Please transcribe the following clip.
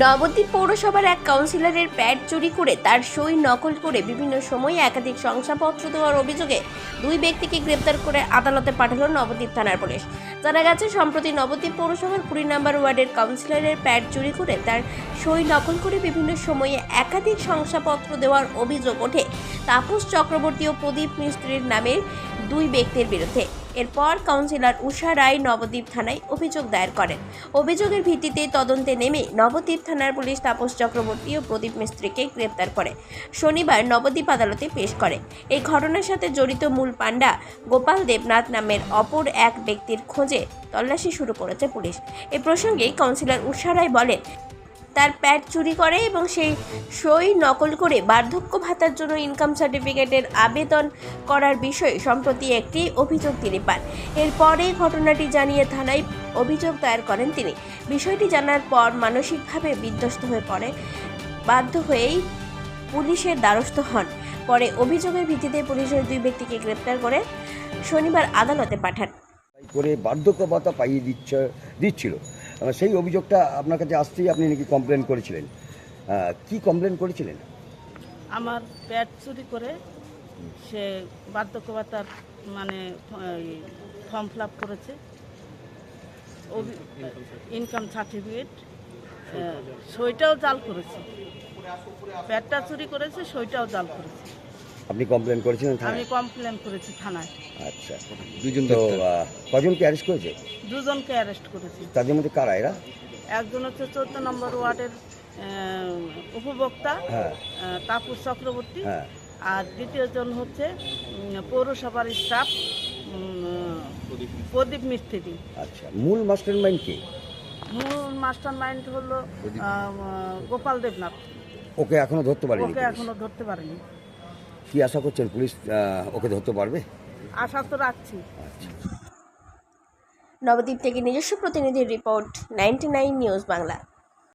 নবদ্বীপ পৌরসভার এক কাউন্সিলরের প্যাড চুরি করে তার সই নকল করে বিভিন্ন সময়ে একাধিক শংসাপত্র দেওয়ার অভিযোগে দুই ব্যক্তিকে গ্রেপ্তার করে আদালতে পাঠালো নবদ্বীপ থানার পুলিশ। জানা গেছে, সম্প্রতি নবদ্বীপ পৌরসভার 20 নম্বর ওয়ার্ডের কাউন্সিলরের প্যাড চুরি করে তার সই নকল করে বিভিন্ন সময়ে একাধিক শংসাপত্র দেওয়ার অভিযোগ ওঠে তাপস চক্রবর্তী ও প্রদীপ মিস্ত্রির নামের দুই ব্যক্তির বিরুদ্ধে। এরপর কাউন্সিলর উষা রায় নবদ্বীপ থানায় অভিযোগ দায়ের করেন। অভিযোগের ভিত্তিতে তদন্তে নেমে নবদ্বীপ থানার পুলিশ তাপস চক্রবর্তী ও প্রদীপ মিস্ত্রিকে গ্রেপ্তার করে শনিবার নবদ্বীপ আদালতে পেশ করে। এই ঘটনার সাথে জড়িত মূল পাণ্ডা গোপাল দেবনাথ নামের অপর এক ব্যক্তির খোঁজে তল্লাশি শুরু করেছে পুলিশ। এ প্রসঙ্গে কাউন্সিলর উষা রায় বলেন, তার প্যাড চুরি করে এবং সেই সই নকল করে বার্ধক্য ভাতার জন্য ইনকাম সার্টিফিকেটের আবেদন করার বিষয়ে সম্প্রতি একটি অভিযোগ তিনি পান। এরপরে ঘটনাটি জানিয়ে থানায় অভিযোগ দায়ের করেন তিনি। বিষয়টি জানার পর মানসিকভাবে বিধ্বস্ত হয়ে পড়ে, বাধ্য হয়েই পুলিশের দ্বারস্থ হন। পরে অভিযোগের ভিত্তিতে পুলিশের দুই ব্যক্তিকে গ্রেপ্তার করে শনিবার আদালতে পাঠান। করে বার্ধক্য ভাতা পাইয়ে দিচ্ছিল, সেই অভিযোগটা আপনার কাছে আসতেই আপনি নাকি কমপ্লেন করেছিলেন। কি কমপ্লেন করেছিলেন? আমার প্যাড চুরি করে সে বার্ধক্য ভাতার মানে ফর্ম ফিল আপ করেছে, ইনকাম সার্টিফিকেট সইটাও জাল করেছে, প্যাডটা চুরি করেছে, সইটাও জাল করেছে। আপনি কমপ্লেন করেছিলেন? আমি কমপ্লেন করেছি থানায়। আচ্ছা, দুজন তো কজনকে অ্যারেস্ট করেছে? দুজনকে অ্যারেস্ট করেছি। তাদের মধ্যে কারা এরা? একজন হচ্ছে 14 নম্বর ওয়ার্ডের উপভোক্তা তাপস চক্রবর্তী, আর দ্বিতীয়জন হচ্ছে পৌরসভার স্টাফ প্রদীপ মিস্ত্রি। আচ্ছা, মূল মাস্টার মাইন্ড কে? মূল মাস্টার মাইন্ড হলো গোপাল দেবনাথ। ওকে এখনো ধরতে পারেনি? ওকে এখনো ধরতে পারেনি। কি আশা করছেন পুলিশ ওকে ধরতে পারবে? আশা তো রাখছি। নবদ্বীপ থেকে নিজস্ব প্রতিনিধির রিপোর্ট, 99 নিউজ বাংলা।